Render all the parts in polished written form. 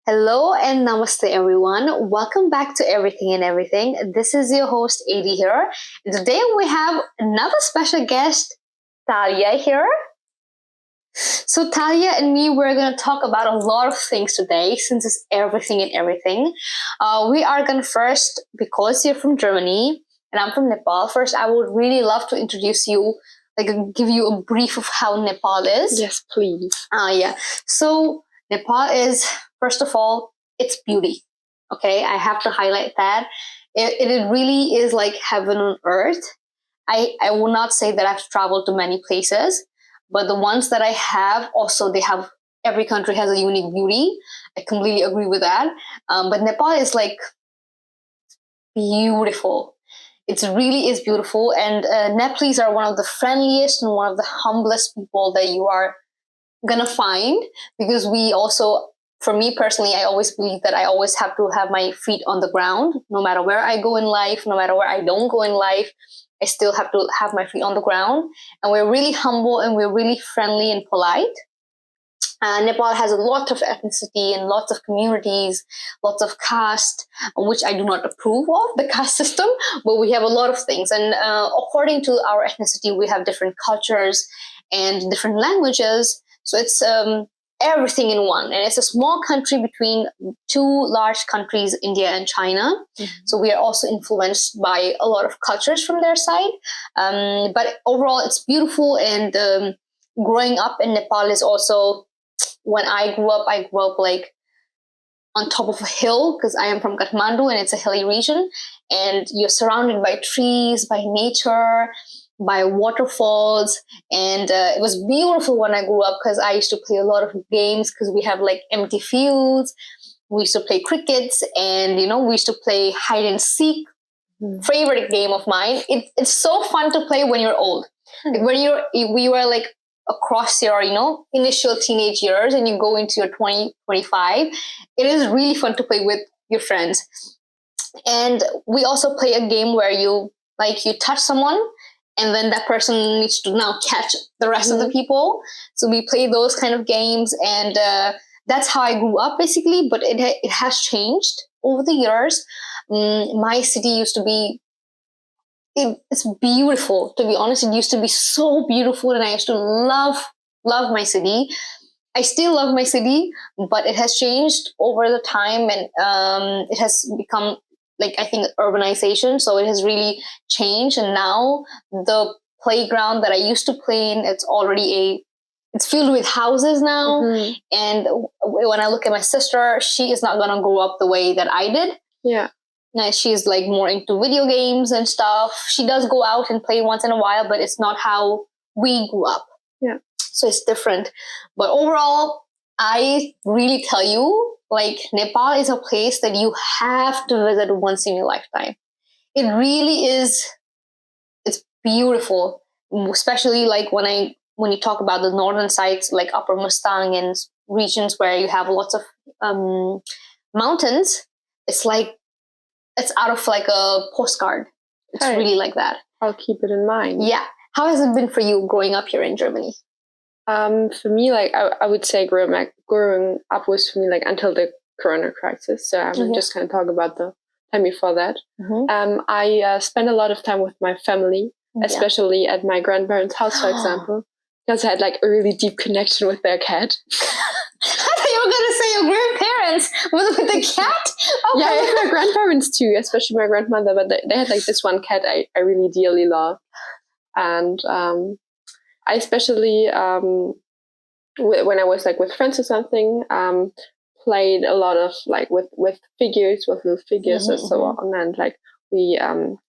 Hello and namaste everyone. Welcome back to Everything and Everything. This is your host Adi here. And today we have another special guest, Talia here. So Talia and me, we're going to talk about a lot of things today since it's Everything and Everything. We are going to first, because you're from Germany and I'm from Nepal, first I would really love to introduce you, give you a brief of how Nepal is. Yes, please. So Nepal is, first of all, it's beauty. Okay, I have to highlight that. It really is like heaven on earth. I will not say that I've traveled to many places, but the ones that I have, also they have, every country has a unique beauty. I completely agree with that. But Nepal is like beautiful. It really is beautiful. And Nepalese are one of the friendliest and one of the humblest people that you are gonna find, because we also, for me personally, I always believe that I always have to have my feet on the ground. No matter where I go in life, no matter where I don't go in life, I still have to have my feet on the ground. And we're really humble and we're really friendly and polite. Nepal has a lot of ethnicity and lots of communities, lots of caste, which I do not approve of, the caste system, but we have a lot of things. And according to our ethnicity, we have different cultures and different languages. So it's everything in one. And it's a small country between two large countries, India and China. Mm-hmm. So we are also influenced by a lot of cultures from their side. But overall, it's beautiful. And growing up in Nepal is also, when I grew up like on top of a hill, because I am from Kathmandu and it's a hilly region. And you're surrounded by trees, by nature, by waterfalls, and it was beautiful when I grew up, because I used to play a lot of games, because we have like empty fields. We used to play crickets, and we used to play hide and seek. Favorite game of mine. It's so fun to play when you're old. Like when we were like across your initial teenage years and you go into your 20, 25, it is really fun to play with your friends. And we also play a game where you touch someone, and then that person needs to now catch the rest of the people. So we play those kind of games, and that's how I grew up basically. But it has changed over the years. My city used to be, it's beautiful, to be honest. It used to be so beautiful, and I used to love my city. I still love my city, but it has changed over the time, and it has become, I think, urbanization. So it has really changed. And now the playground that I used to play in, it's filled with houses now. Mm-hmm. And when I look at my sister, she is not going to grow up the way that I did. Yeah. She's like more into video games and stuff. She does go out and play once in a while, but it's not how we grew up. Yeah. So it's different. But overall, I really tell you, Nepal is a place that you have to visit once in your lifetime. It really is. It's beautiful, especially when you talk about the northern sites, like Upper Mustang and regions where you have lots of mountains. It's out of like a postcard. It's really like that. I'll keep it in mind. Yeah. How has it been for you growing up here in Germany? For me, I would say growing up was for me until the Corona crisis. So I will just kind of talk about the time before that. Mm-hmm. I spent a lot of time with my family, especially at my grandparents' house, for example, because I had a really deep connection with their cat. I thought you were going to say your grandparents with the cat. Okay. Yeah, I have my grandparents too, especially my grandmother. But they had this one cat I really dearly love, and I especially when I was with friends or something, played a lot of with figures, with little figures or so on, and we kind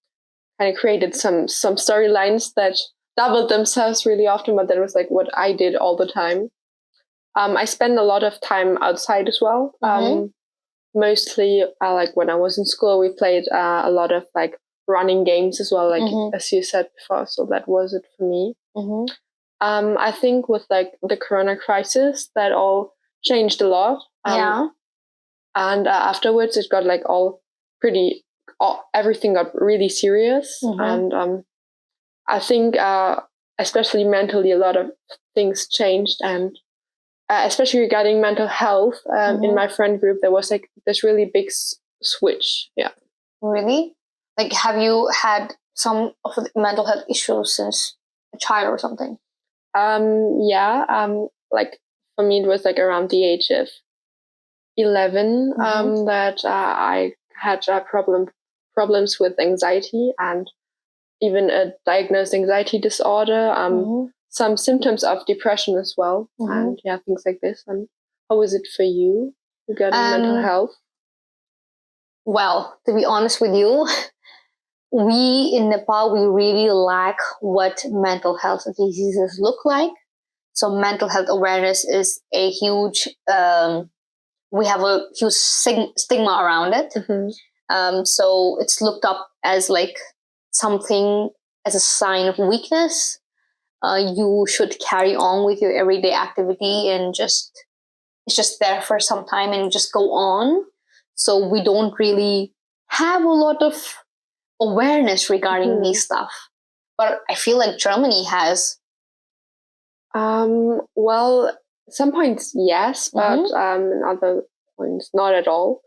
of created some storylines that doubled themselves really often. But that was what I did all the time. I spend a lot of time outside as well. Mostly when I was in school, we played a lot of running games as well, as you said before. So that was it for me. I think with the Corona crisis, that all changed a lot. And afterwards, it got everything got really serious. And I think especially mentally, a lot of things changed, and especially regarding mental health, in my friend group, there was like this really big switch. Yeah. Really? Like, have you had some of the mental health issues since a child or something? Yeah. Like for me, it was like around the age of 11 that I had problems with anxiety, and even a diagnosed anxiety disorder, some symptoms of depression as well, and yeah, things like this. And how was it for you regarding mental health? Well, to be honest with you, we in Nepal, we really lack what mental health diseases look like. So mental health awareness is a huge, we have a huge stigma around it. So it's looked up as like something, as a sign of weakness. You should carry on with your everyday activity and it's just there for some time and just go on. So we don't really have a lot of awareness regarding these stuff. But I feel like Germany has. Well, some points yes, but in other points not at all.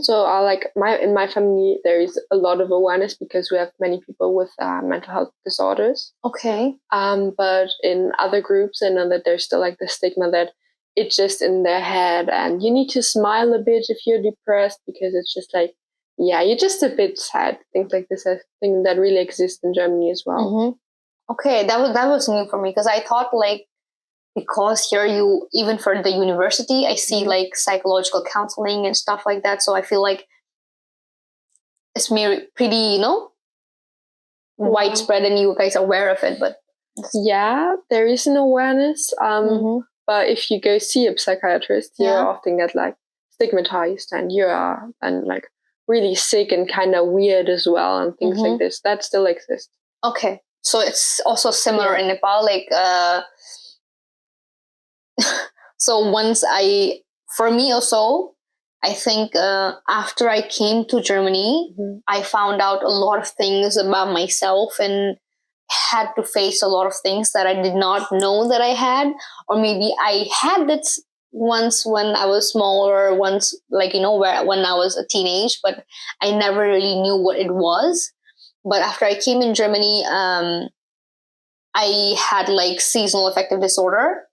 So like in my family there is a lot of awareness because we have many people with mental health disorders. Okay. But in other groups I know that there's still like the stigma that it's just in their head and you need to smile a bit if you're depressed because it's just like, yeah, you're just a bit sad. Things like this, I think that really exists in Germany as well. Okay, that was new for me because I thought like, because here you, even for the university, I see like psychological counseling and stuff like that. So I feel like it's pretty, widespread and you guys are aware of it. But yeah, there is an awareness. But if you go see a psychiatrist, you often get like stigmatized and you are like really sick and kind of weird as well and things like this. That still exists. Okay. So it's also similar in Nepal, like, so for me also, I think after I came to Germany, I found out a lot of things about myself and had to face a lot of things that I did not know that I had, or maybe I had it once when I was smaller, once like, when I was a teenage, but I never really knew what it was. But after I came in Germany, I had like seasonal affective disorder.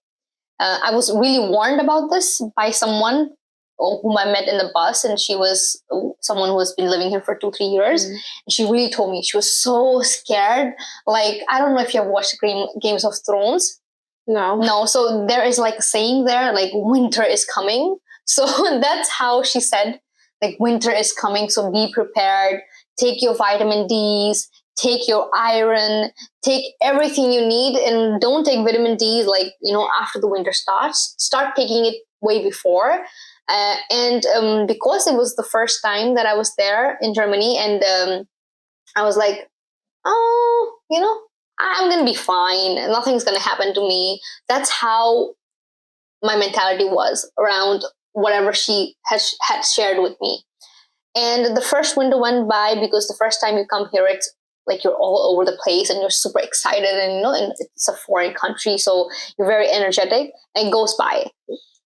I was really warned about this by someone whom I met in the bus, and she was someone who has been living here for 2-3 years. And she really told me she was so scared. Like, I don't know if you have watched Games of Thrones. No. So there is like a saying there, like winter is coming. So that's how she said, like, winter is coming. So be prepared. Take your vitamin Ds. Take your iron, take everything you need, and don't take vitamin D like, after the winter starts. Start taking it way before. And because it was the first time that I was there in Germany, and I was like, oh, I'm going to be fine. Nothing's going to happen to me. That's how my mentality was around whatever she had shared with me. And the first winter went by because the first time you come here, it's like you're all over the place and you're super excited and, and it's a foreign country. So you're very energetic and it goes by.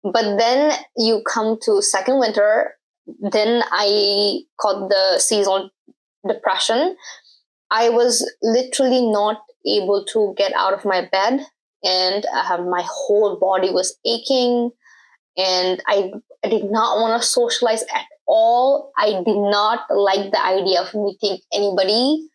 But then you come to second winter, then I caught the seasonal depression. I was literally not able to get out of my bed and my whole body was aching and I did not want to socialize at all. I did not like the idea of meeting anybody.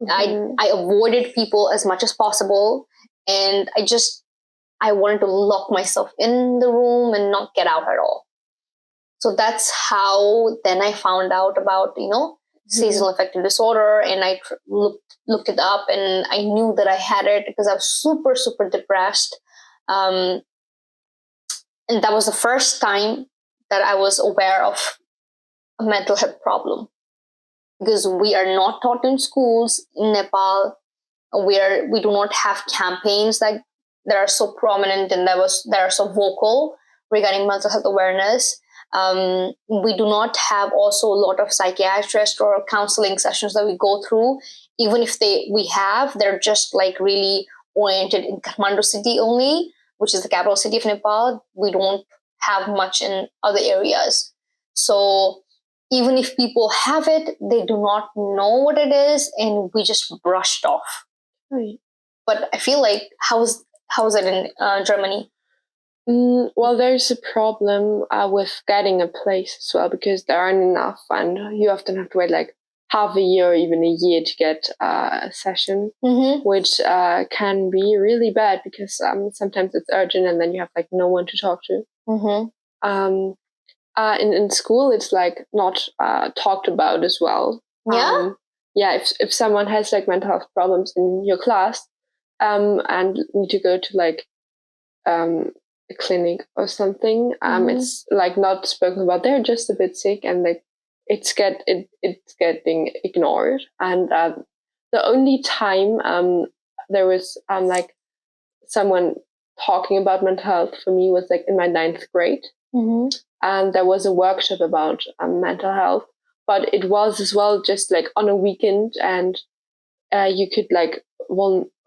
I avoided people as much as possible, and I wanted to lock myself in the room and not get out at all. So that's how then I found out about, seasonal affective disorder, and I looked it up, and I knew that I had it because I was super, super depressed. And that was the first time that I was aware of a mental health problem. Because we are not taught in schools in Nepal. We do not have campaigns that are so prominent and that are so vocal regarding mental health awareness. We do not have also a lot of psychiatrists or counseling sessions that we go through. Even if they're just like really oriented in Kathmandu city only. which is the capital city of Nepal, we don't have much in other areas. So even if people have it, they do not know what it is, and we just brushed off. Right. But I feel like how's it in Germany? Well, there's a problem with getting a place as well, because there aren't enough, and you often have to wait like half a year or even a year to get a session, which can be really bad, because sometimes it's urgent and then you have like no one to talk to. In school, it's like not talked about as well. If someone has like mental health problems in your class and need to go to like a clinic or something, it's like not spoken about. They're just a bit sick, and like it's getting ignored. And the only time there was like someone talking about mental health for me was like in my 9th grade, and there was a workshop about mental health, but it was as well just like on a weekend, and you could like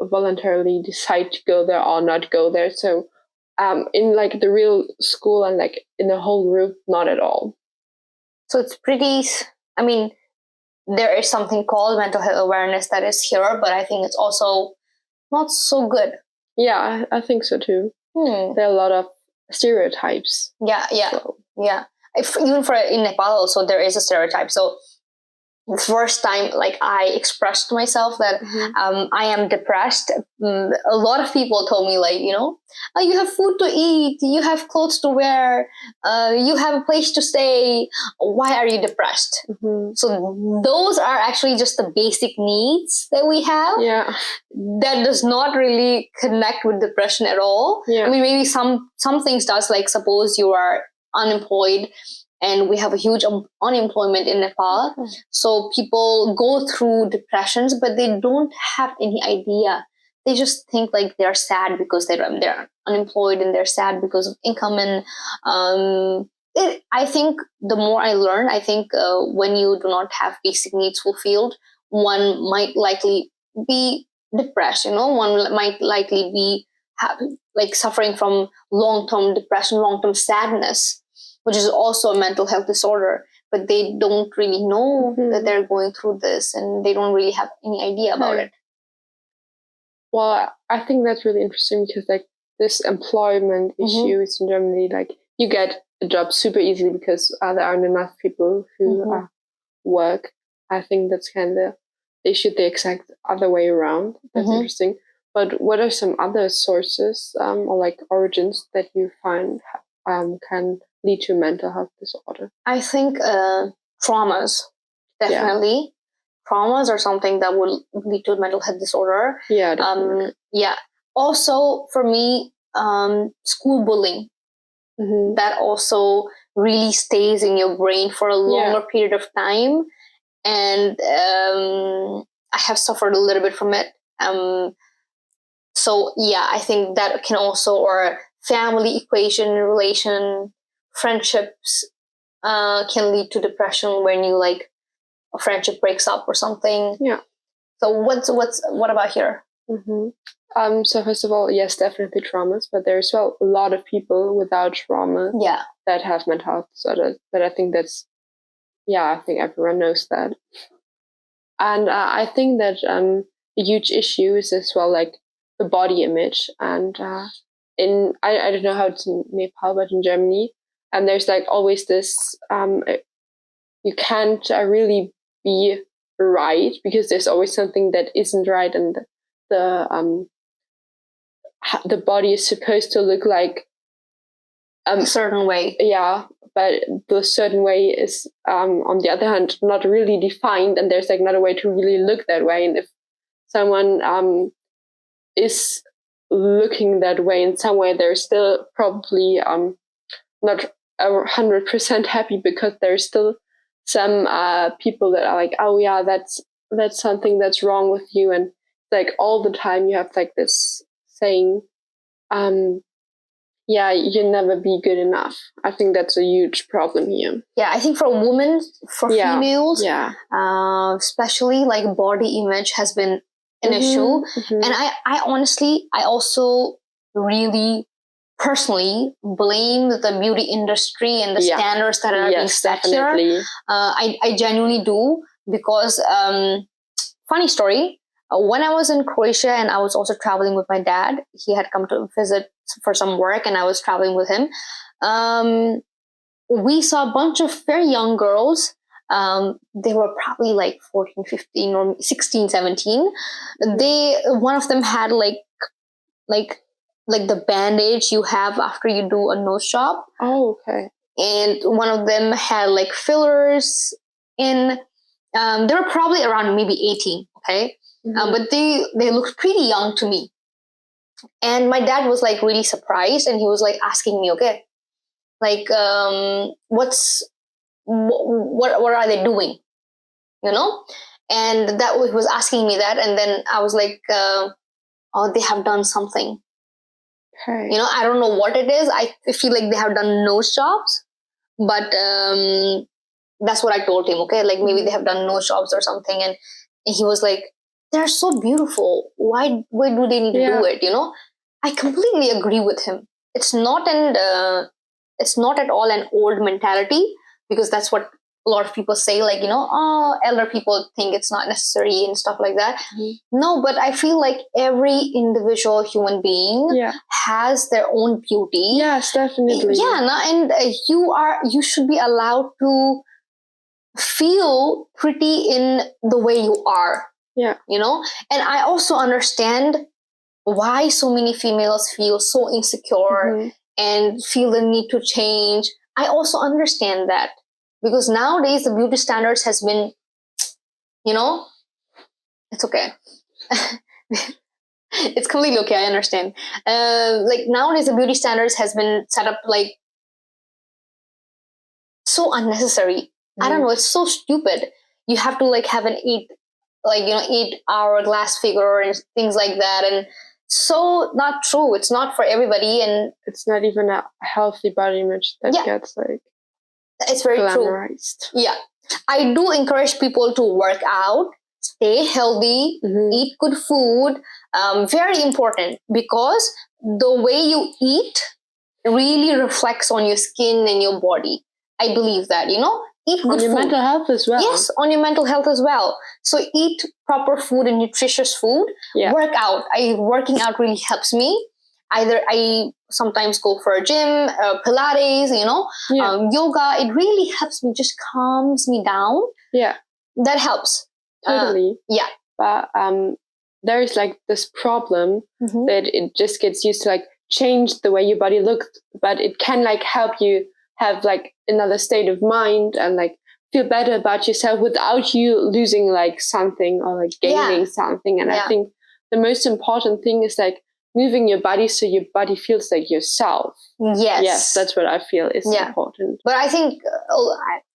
voluntarily decide to go there or not go there. So in like the real school and like in the whole group, not at all. So it's pretty, I mean, there is something called mental health awareness that is here, but I think it's also not so good. Yeah, I think so too. There are a lot of stereotypes. Yeah. Even for in Nepal also, there is a stereotype. So the first time like I expressed to myself that I am depressed, a lot of people told me like, you have food to eat, you have clothes to wear, you have a place to stay, why are you depressed? So those are actually just the basic needs that we have. That does not really connect with depression at all. I mean, maybe some things does, like suppose you are unemployed, and we have a huge unemployment in Nepal. So people go through depressions, but they don't have any idea. They just think like they're sad because they're unemployed, and they're sad because of income. And I think the more I learn, I think when you do not have basic needs fulfilled, one might likely be depressed. One might likely be like suffering from long-term depression, long-term sadness, which is also a mental health disorder, but they don't really know that they're going through this, and they don't really have any idea about it. Well, I think that's really interesting, because like this employment issues in Germany, like you get a job super easily because there aren't enough people who work. I think that's kind of they should the exact other way around. That's interesting. But what are some other sources or like origins that you find can lead to mental health disorder? I think traumas, definitely. Traumas are something that will lead to mental health disorder. Definitely. Also, for me, school bullying. That also really stays in your brain for a longer period of time. And I have suffered a little bit from it. So I think that can also, or family equation, relation, friendships can lead to depression when you like a friendship breaks up or something. So what about here? So first of all, yes, definitely traumas, but there's a lot of people without trauma that have mental health disorders. But I think that's I think everyone knows that. And I think that a huge issue is as well like the body image. And I don't know how it's in Nepal, but in Germany, and there's like always this you can't really be right, because there's always something that isn't right, and the body is supposed to look like a certain way. But the certain way is on the other hand not really defined, and there's like not a way to really look that way. And if someone is looking that way in some way, they're still probably not 100% happy, because there's still some people that are like, oh yeah, that's something that's wrong with you. And like all the time you have like this saying, you'll never be good enough. I think that's a huge problem here. I think for women, for females, especially, like body image has been an issue. And I honestly, I also really personally blame the beauty industry and the standards that are being set here. I genuinely do, because funny story. When I was in Croatia and I was also traveling with my dad, he had come to visit for some work and I was traveling with him. We saw a bunch of very young girls. They were probably like 14, 15 or 16, 17. One of them had like the bandage you have after you do a nose job. Oh, okay. And one of them had like fillers in. They were probably around maybe 18, okay? But they looked pretty young to me. And my dad was like really surprised, and he was like asking me, okay, like what are they doing? You know? And that he was asking me that, and then I was like, oh, they have done something. Okay. You know, I don't know what it is. I feel like they have done nose jobs, but that's what I told him. Okay, like maybe they have done nose jobs or something, and he was like, "They're so beautiful. Why do they need to do it?" You know, I completely agree with him. It's not at all an old mentality, because that's what a lot of people say, like, you know, oh, elder people think it's not necessary and stuff like that. No, but I feel like every individual human being has their own beauty. Yes, definitely. And you should be allowed to feel pretty in the way you are. Yeah. You know? And I also understand why so many females feel so insecure and feel the need to change. I also understand that, because nowadays the beauty standards has been, you know, it's okay. It's completely okay. I understand. Like nowadays the beauty standards has been set up like so unnecessary. I don't know. It's so stupid. You have to like have an 8 hourglass figure and things like that. And so not true. It's not for everybody. And it's not even a healthy body image that gets like, it's very glamorized. True. Yeah. I do encourage people to work out, stay healthy, eat good food. Very important, because the way you eat really reflects on your skin and your body. I believe that, you know, eat good on your food. mental health as well. Yes, on your mental health as well. So eat proper food and nutritious food. Work out. Working out really helps me. Either I sometimes go for a gym, Pilates, you know, yoga. It really helps me, just calms me down. Yeah. That helps. Totally. Yeah. But there is like this problem that it just gets used to like change the way your body looks, but it can like help you have like another state of mind and like feel better about yourself without you losing like something or like gaining something. And I think the most important thing is like moving your body so your body feels like yourself. Yes, that's what I feel is important. But I think,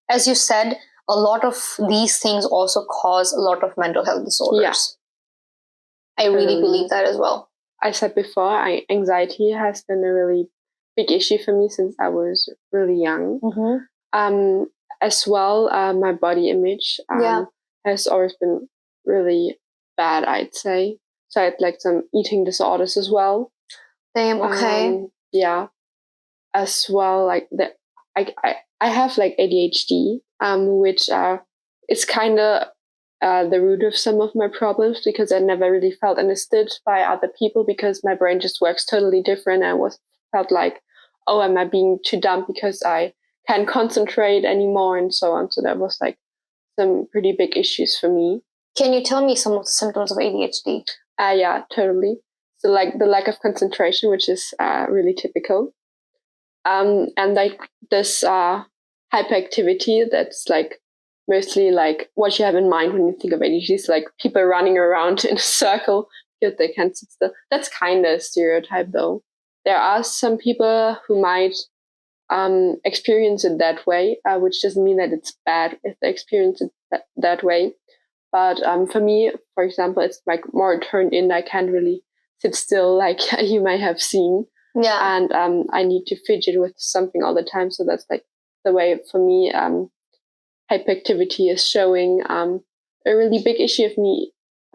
as you said, a lot of these things also cause a lot of mental health disorders. I really believe that as well. I said before, anxiety has been a really big issue for me since I was really young. As well, my body image has always been really bad, I'd say. So I had like some eating disorders as well. Damn, okay. As well, like I have like ADHD, which is kind of the root of some of my problems, because I never really felt understood by other people, because my brain just works totally different. I felt like, oh, am I being too dumb because I can't concentrate anymore and so on. So that was like some pretty big issues for me. Can you tell me some of the symptoms of ADHD? Yeah, totally. So like the lack of concentration, which is really typical. And like this hyperactivity, that's like mostly like what you have in mind when you think of ADHD, is like people running around in a circle because they can't sit still. That's kind of a stereotype though. There are some people who might experience it that way, which doesn't mean that it's bad if they experience it that way. But for me, for example, it's like more turned in. I can't really sit still, like you might have seen. Yeah. And I need to fidget with something all the time. So that's like the way for me, hyperactivity is showing. A really big issue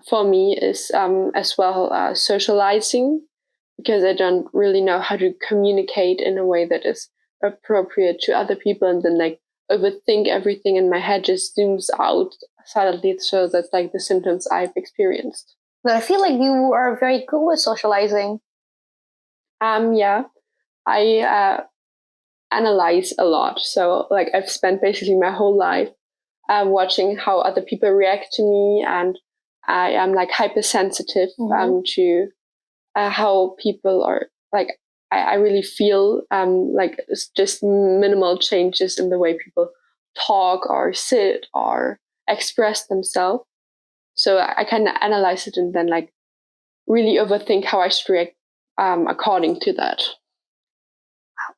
for me is as well socializing. because I don't really know how to communicate in a way that is appropriate to other people, and then like overthink everything in my head just zooms out suddenly. So that's like the symptoms I've experienced. But I feel like you are very good with socializing. Yeah, I analyze a lot. So like I've spent basically my whole life watching how other people react to me, and I am like hypersensitive to how people are like. I really feel like it's just minimal changes in the way people talk or sit or express themselves. So I kind of analyze it and then like really overthink how I should react according to that.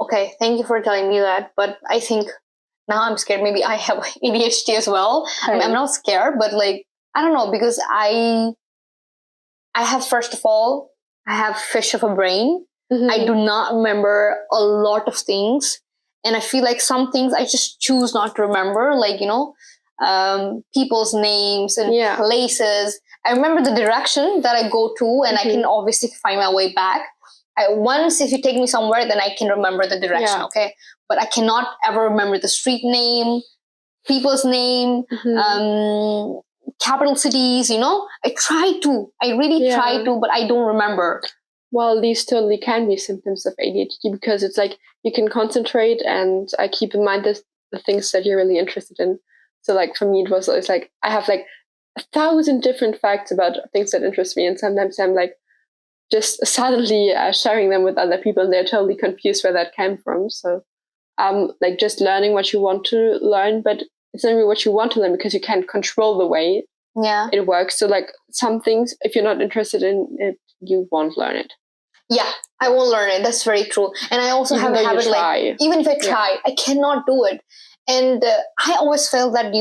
Okay, thank you for telling me that. But I think now I'm scared. Maybe I have ADHD as well. I'm not scared, but like, I don't know, because I have, first of all, I have fish of a brain. I do not remember a lot of things. And I feel like some things I just choose not to remember, like, people's names and places. I remember the direction that I go to, and I can obviously find my way back. Once, if you take me somewhere, then I can remember the direction, okay? But I cannot ever remember the street name, people's name, capital cities, I really try to, but I don't remember. Well, these totally can be symptoms of ADHD, because it's like you can concentrate and keep in mind the things that you're really interested in. So like for me, it's like I have like 1,000 different facts about things that interest me, and sometimes I'm like just suddenly sharing them with other people, and they're totally confused where that came from. So like just learning what you want to learn, but it's not really what you want to learn, because you can't control the way it works. So like some things, if you're not interested in it, you won't learn it. Yeah, I won't learn it. That's very true. And I also have a habit, like, even if I try, I cannot do it. And I always felt that,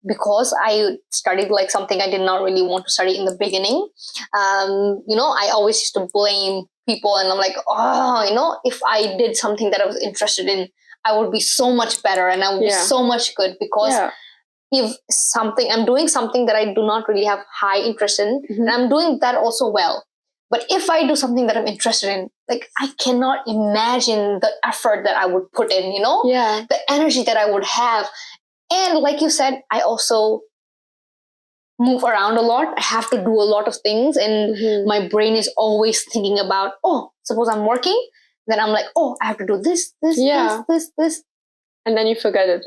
because I studied like something I did not really want to study in the beginning, I always used to blame people. And I'm like, if I did something that I was interested in, I would be so much better and I would be so much good, because if I'm doing something that I do not really have high interest in, and I'm doing that also well. But if I do something that I'm interested in, like, I cannot imagine the effort that I would put in, the energy that I would have. And like you said, I also move around a lot. I have to do a lot of things. And my brain is always thinking about, suppose I'm working, then I'm like, I have to do this. And then you forget it.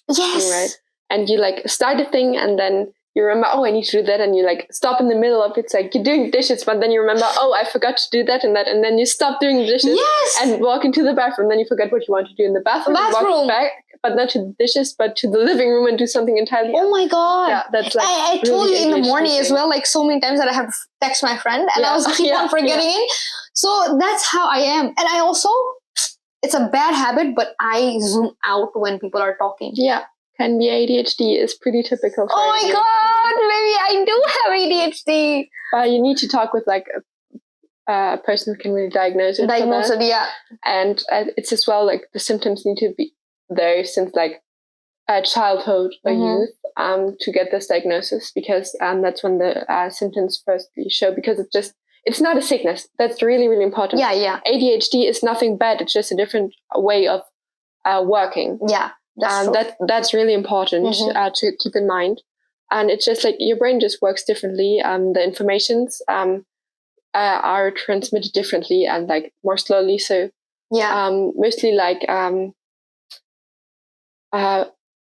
Yes. Right? And you like start a thing, and then you remember, I need to do that, and you like stop in the middle of it. It's like you're doing dishes, but then you remember, I forgot to do that, and then you stop doing dishes and walk into the bathroom. Then you forget what you want to do in the bathroom. Walk back, but not to the dishes, but to the living room and do something entirely else. Oh my God. Yeah, that's like I told you in the morning as well, like so many times that I have to text my friend, and I was keep on forgetting it. So that's how I am. And I also, it's a bad habit, but I zoom out when people are talking. Yeah. Can be ADHD is pretty typical. Oh my God, maybe I do have ADHD. You need to talk with like a person who can really diagnose it. And it's as well like the symptoms need to be there since like childhood or youth to get this diagnosis, because that's when the symptoms firstly show, because it's not a sickness. That's really, really important. Yeah. ADHD is nothing bad. It's just a different way of working. Yeah. That's really important to keep in mind. And it's just like your brain just works differently. The informations are transmitted differently and like more slowly. So mostly like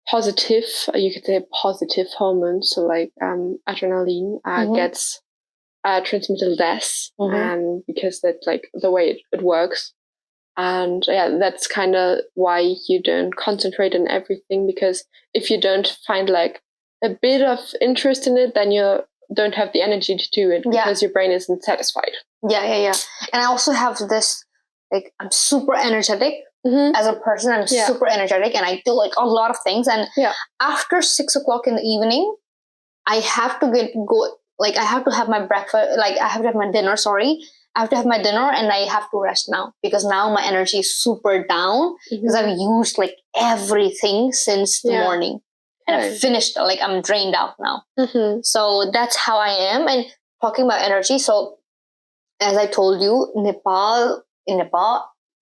positive, you could say positive hormones. So like adrenaline gets transmitted less, because that's like the way it works. And that's kind of why you don't concentrate on everything, because if you don't find like a bit of interest in it, then you don't have the energy to do it, because your brain isn't satisfied. Yeah. And I also have this, like, I'm super energetic as a person. I'm super energetic, and I do like a lot of things. And after 6 o'clock in the evening, I have to I have to have my breakfast, like I have to have my dinner, I have to have my dinner, and I have to rest now, because now my energy is super down, because I've used like everything since the morning, and I've finished, like I'm drained out now. So that's how I am. And talking about energy, so as I told you, in Nepal,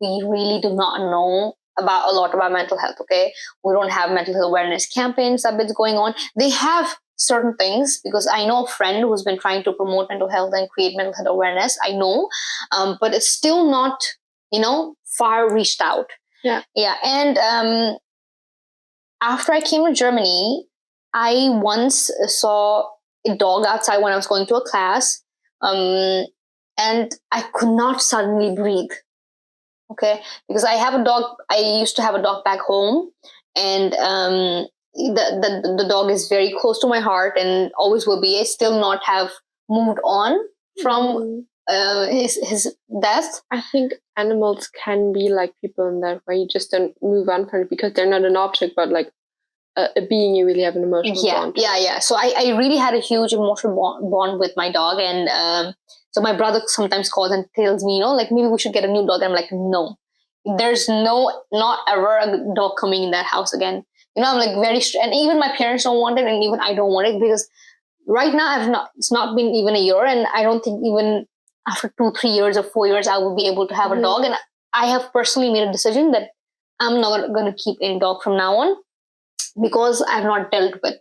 we really do not know about a lot about mental health. Okay, we don't have mental health awareness campaigns that been going on. They have certain things, because I know a friend who's been trying to promote mental health and create mental health awareness. I know, but it's still not, far reached out. Yeah. And after I came to Germany, I once saw a dog outside when I was going to a class, and I could not suddenly breathe. Okay, because I used to have a dog back home, and the dog is very close to my heart and always will be. I still not have moved on from his death. I think animals can be like people in that way. You just don't move on from it because they're not an object, but like a being you really have an emotional bond. Yeah. So I really had a huge emotional bond with my dog, and so my brother sometimes calls and tells me, like, maybe we should get a new dog. And I'm like, no, there's not ever a dog coming in that house again. I'm like and even my parents don't want it, and even I don't want it, because right now it's not been even a year, and I don't think even after 2-3 years or 4 years I will be able to have a dog. And I have personally made a decision that I'm not going to keep any dog from now on, because I've not dealt with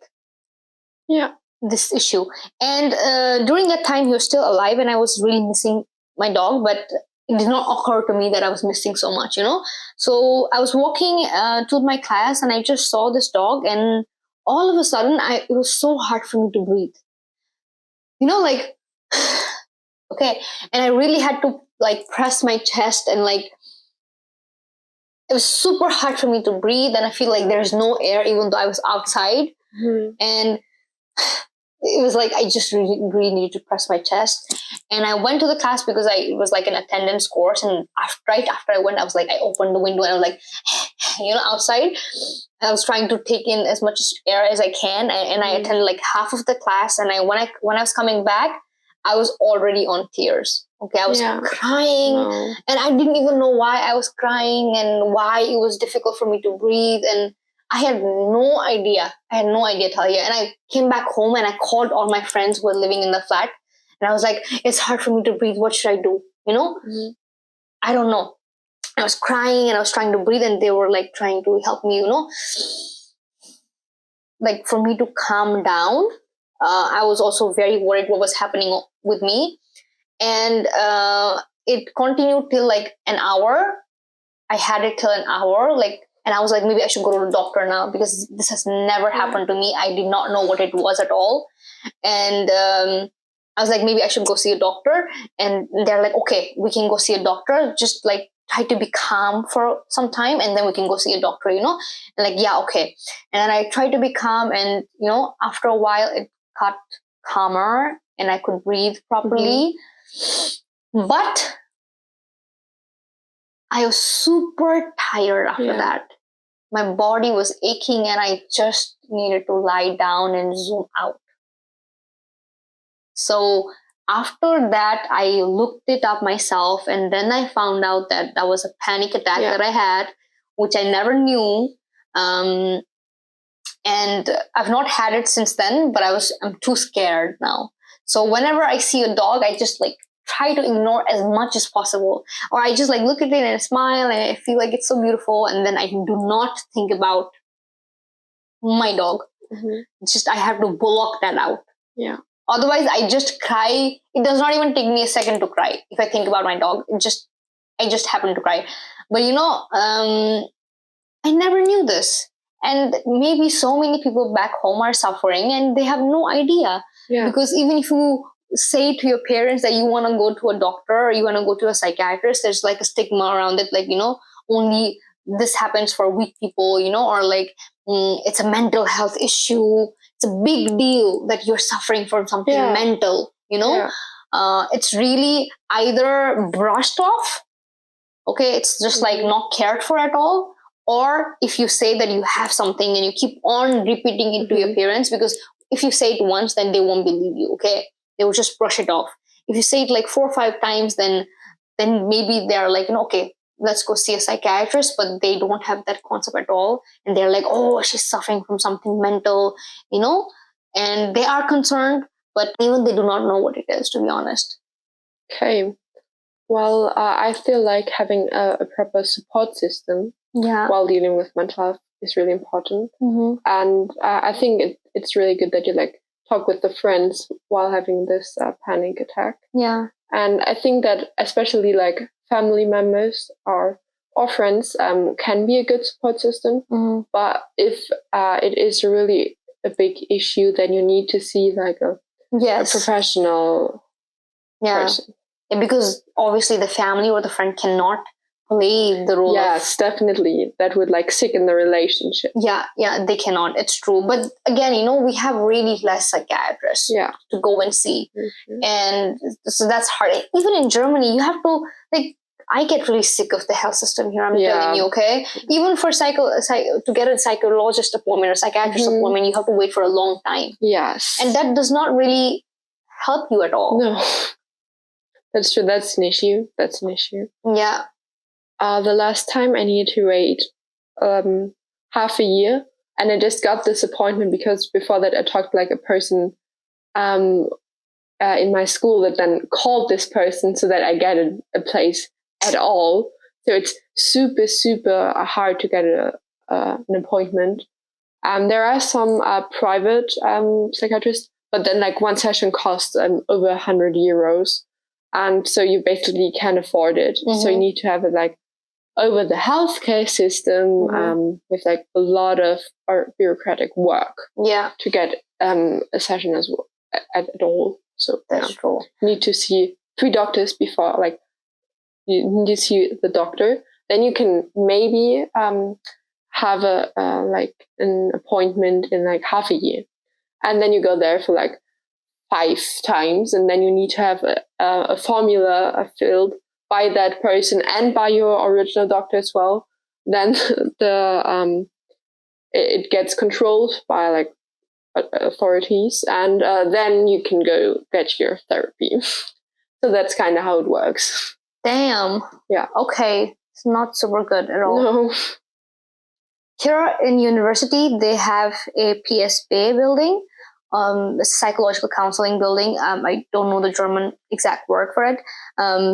this issue. And during that time, he was still alive, and I was really missing my dog, but it did not occur to me that I was missing so much, So I was walking to my class, and I just saw this dog, and all of a sudden, it was so hard for me to breathe. Like, okay. And I really had to like press my chest, and like, it was super hard for me to breathe, and I feel like there's no air even though I was outside. And it was like I just really, really needed to press my chest. And I went to the class because it was like an attendance course, and right after I went, I was like, I opened the window and I was like, outside. I was trying to take in as much air as I can, and I attended like half of the class. And when I was coming back, I was already on tears. Okay, I was crying, and I didn't even know why I was crying and why it was difficult for me to breathe. And I had no idea. Talia. And I came back home and I called all my friends who were living in the flat, and I was like, it's hard for me to breathe. What should I do? I don't know. I was crying and I was trying to breathe, and they were like trying to help me, like for me to calm down. I was also very worried what was happening with me. And it continued till like an hour. I had it till an hour, and I was like, maybe I should go to the doctor now, because this has never happened to me. I did not know what it was at all. And I was like, maybe I should go see a doctor. And they're like, okay, we can go see a doctor. Just like try to be calm for some time, and then we can go see a doctor, And like, yeah, okay. And then I tried to be calm, and, after a while it got calmer and I could breathe properly. But I was super tired after that. My body was aching, and I just needed to lie down and zoom out. So after that, I looked it up myself, and then I found out that was a panic attack that I had, which I never knew. And I've not had it since then, but I'm too scared now. So whenever I see a dog, I just like try to ignore as much as possible, or I just like look at it and smile, and I feel like it's so beautiful, and then I do not think about my dog. Just I have to block that out. Otherwise, I just cry. It does not even take me a second to cry if I think about my dog. I just happen to cry. But I never knew this. And maybe so many people back home are suffering, and they have no idea. Because even if you say to your parents that you want to go to a doctor or you want to go to a psychiatrist, there's like a stigma around it, like, only this happens for weak people, or like it's a mental health issue. It's a big deal that you're suffering from something mental, it's really either brushed off. Okay, it's just like not cared for at all. Or if you say that you have something and you keep on repeating it to your parents, because if you say it once, then they won't believe you. Okay, they will just brush it off. If you say it like 4 or 5 times, then maybe they're like, okay, let's go see a psychiatrist, but they don't have that concept at all. And they're like, oh, she's suffering from something mental, and they are concerned, but even they do not know what it is, to be honest. Okay. Well, I feel like having a proper support system while dealing with mental health is really important. And I think it's really good that you like talk with the friends while having this panic attack. And I think that especially like family members or friends can be a good support system. But if it is really a big issue, then you need to see like a professional person. Because obviously the family or the friend cannot play the role. Yes, definitely. That would like sicken the relationship. Yeah, they cannot. It's true. But again, we have really less psychiatrists to go and see. And so that's hard. Even in Germany, you have to, like, I get really sick of the health system here, I'm telling you, okay? Even for to get a psychologist appointment or psychiatrist appointment, you have to wait for a long time. Yes. And that does not really help you at all. No. That's true. That's an issue. Yeah. The last time I needed to wait half a year, and I just got this appointment because before that I talked to like a person in my school that then called this person so that I get a place at all. So it's super, super hard to get an appointment. There are some private psychiatrists, but then like one session costs over €100. And so you basically can't afford it. So you need to have it like over the healthcare system with like a lot of bureaucratic work to get a session as well at all. So that's true. You need to see 3 doctors before, like you need to see the doctor. Then you can maybe have like an appointment in like half a year, and then you go there for like 5 times, and then you need to have a formula filled by that person and by your original doctor as well. Then it gets controlled by like authorities, and then you can go get your therapy. So that's kind of how it works. Damn. Yeah. Okay. It's not super good at all. No. Here in university, they have a PSB building, a psychological counseling building. I don't know the German exact word for it.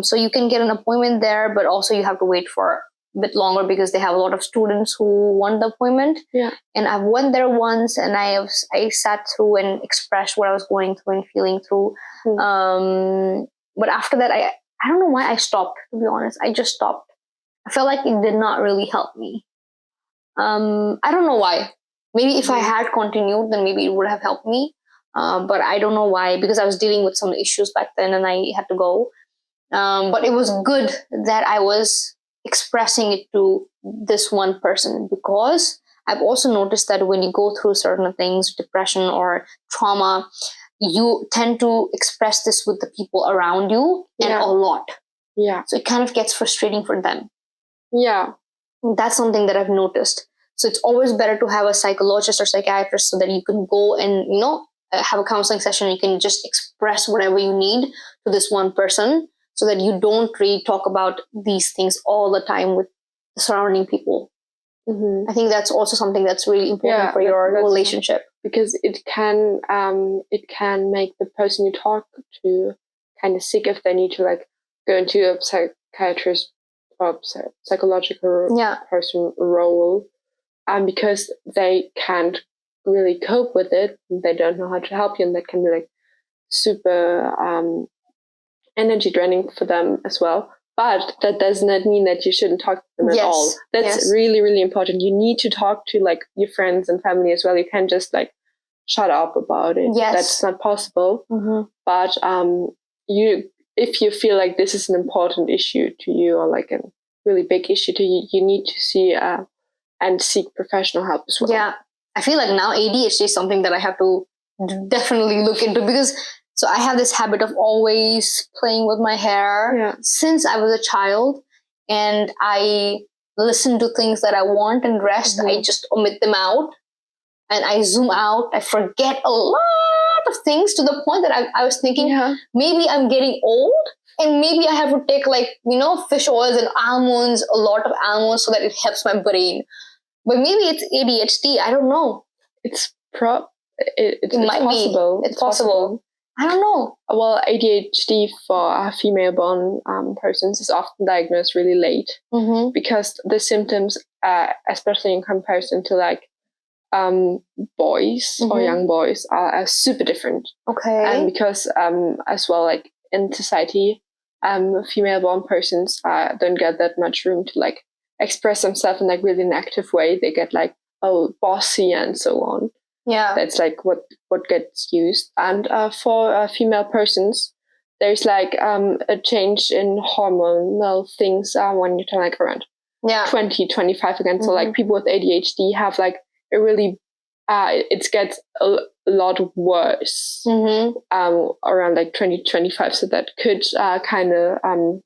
So you can get an appointment there, but also you have to wait for a bit longer because they have a lot of students who want the appointment. Yeah. And I've went there once, and I sat through and expressed what I was going through and feeling through. But after that, I don't know why I stopped, to be honest. I just stopped. I felt like it did not really help me. I don't know why. Maybe if I had continued, then maybe it would have helped me. But I don't know why, because I was dealing with some issues back then and I had to go. But it was good that I was expressing it to this one person, because I've also noticed that when you go through certain things, depression or trauma, you tend to express this with the people around you and a lot. Yeah. So it kind of gets frustrating for them. Yeah. That's something that I've noticed. So it's always better to have a psychologist or psychiatrist so that you can go and, have a counseling session. You can just express whatever you need to this one person so that you don't really talk about these things all the time with the surrounding people. I think that's also something that's really important for your relationship. Because it can make the person you talk to kind of sick if they need to like go into a psychiatrist or psychological person role, because they can't really cope with it. They don't know how to help you, and that can be like super energy draining for them as well. But that does not mean that you shouldn't talk to them at all. That's really, really important. You need to talk to like your friends and family as well. You can't just like shut up about it. That's not possible. But if you feel like this is an important issue to you, or like a really big issue to you, you need to see and seek professional help as well. Yeah, I feel like now ADHD is something that I have to definitely look into, because so I have this habit of always playing with my hair since I was a child, and I listen to things that I want, and rest I just omit them out, and I zoom out. I forget a lot of things to the point that I was thinking maybe I'm getting old, and maybe I have to take like, fish oils and almonds, a lot of almonds, so that it helps my brain. But maybe it's ADHD. I don't know. It's possible. It's possible. I don't know. Well, ADHD for female-born persons is often diagnosed really late because the symptoms, especially in comparison to like boys or young boys, are super different. Okay. And because as well, like in society, female-born persons don't get that much room to like express themselves in like really an active way. They get like bossy and so on. Yeah, that's like what gets used. And for female persons, there's like a change in hormonal things when you turn like around 20, 25 again. So like people with ADHD have like a really it gets a lot worse around like 20, 25. So that could kind of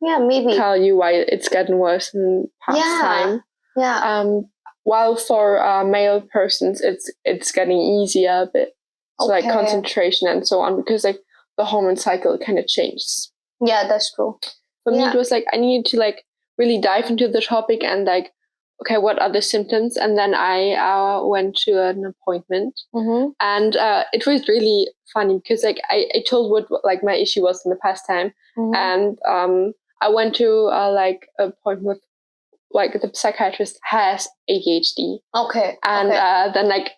maybe tell you why it's getting worse in past time. While for male persons, it's getting easier a bit. So like concentration and so on, because like the hormone cycle kind of changes. Yeah, that's true. For me, it was like I needed to like really dive into the topic and like, okay, what are the symptoms? And then I went to an appointment, and it was really funny because like I told what like my issue was in the past time, and I went to like an appointment with like the psychiatrist has ADHD. Okay. And then like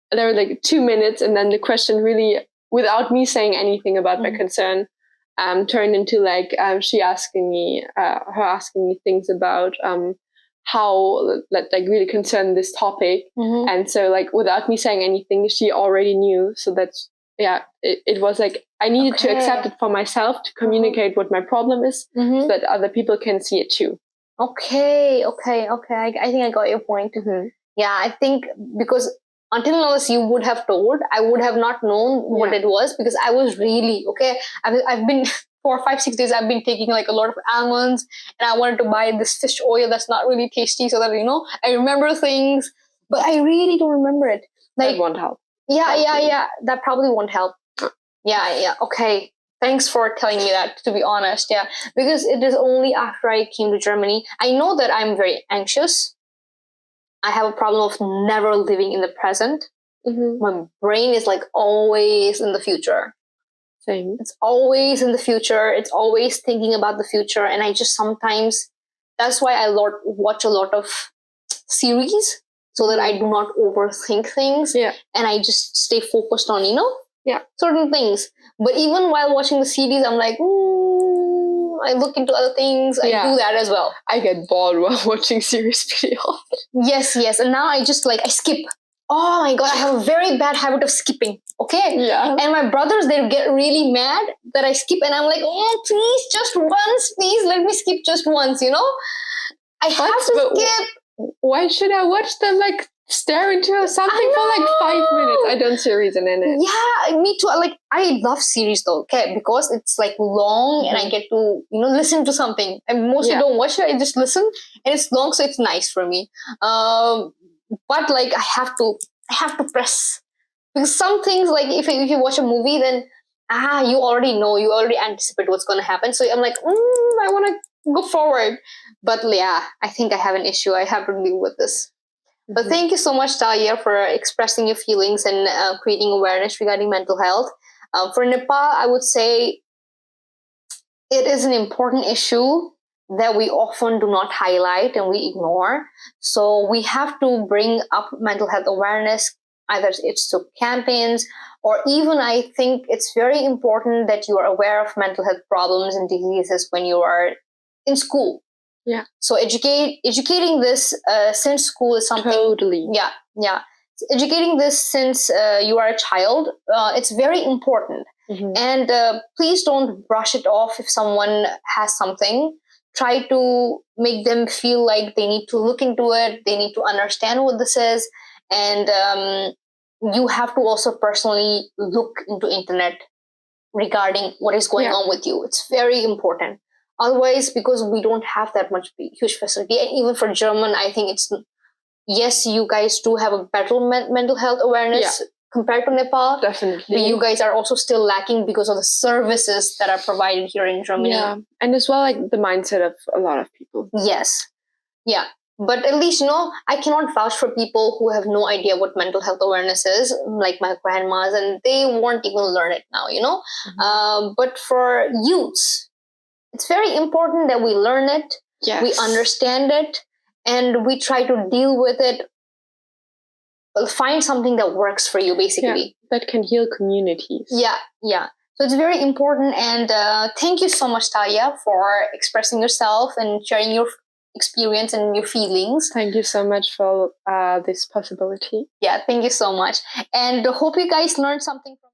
there were like 2 minutes, and then the question really, without me saying anything about my concern, turned into like her asking me things about how like really concerned this topic. And so like without me saying anything, she already knew. So that's it was like I needed to accept it for myself, to communicate what my problem is, so that other people can see it too. Okay. I think I got your point. Yeah, I think because until unless you would have told, I would have not known what it was, because I was really I've been 4, 5, 6 days. I've been taking like a lot of almonds, and I wanted to buy this fish oil that's not really tasty, so that I remember things, but I really don't remember it. Like, that won't help. Yeah. That probably won't help. Yeah. Okay. Thanks for telling me that, to be honest. Yeah, because it is only after I came to Germany. I know that I'm very anxious. I have a problem of never living in the present. My brain is like always in the future. Same. It's always in the future. It's always thinking about the future. And I just sometimes, that's why I watch a lot of series, so that I do not overthink things. Yeah. And I just stay focused on, certain things. But even while watching the series, I'm like, I look into other things. I do that as well. I get bored while watching series pretty often. Yes. And now I just I skip. Oh my God, I have a very bad habit of skipping. Okay. Yeah. And my brothers, they get really mad that I skip, and I'm like, oh, please, just once, please let me skip just once, I have to skip. Why should I watch them like stare into something for like 5 minutes? I don't see a reason in it. Yeah, me too. Like, I love series though, okay, because it's like long and I get to, listen to something. I mostly don't watch it, I just listen, and it's long, so it's nice for me. But like I have to press, because some things, like if you watch a movie, then you already anticipate what's going to happen. So I'm like, I want to go forward. But yeah, I think I have an issue. I have to deal with this. But thank you so much, Talia, for expressing your feelings and creating awareness regarding mental health. For Nepal, I would say it is an important issue that we often do not highlight and we ignore. So we have to bring up mental health awareness, either it's through campaigns, or even I think it's very important that you are aware of mental health problems and diseases when you are in school. Yeah. So educating this since school is something. Totally. Yeah. Educating this since you are a child, it's very important. And please don't brush it off if someone has something. Try to make them feel like they need to look into it. They need to understand what this is. And you have to also personally look into internet regarding what is going on with you. It's very important. Otherwise, because we don't have that much huge facility, and even for German, I think it's, yes, you guys do have a better mental health awareness compared to Nepal. Definitely. But you guys are also still lacking because of the services that are provided here in Germany. Yeah, and as well, like the mindset of a lot of people. Yes. Yeah. But at least, I cannot vouch for people who have no idea what mental health awareness is, like my grandmas, and they won't even learn it now, But for youths, it's very important that we learn it, Yes. we understand it, and we try to deal with it. Find something that works for you, basically. Yeah, that can heal communities. Yeah. So it's very important. And thank you so much, Talia, for expressing yourself and sharing your experience and your feelings. Thank you so much for this possibility. Yeah, thank you so much. And hope you guys learned something from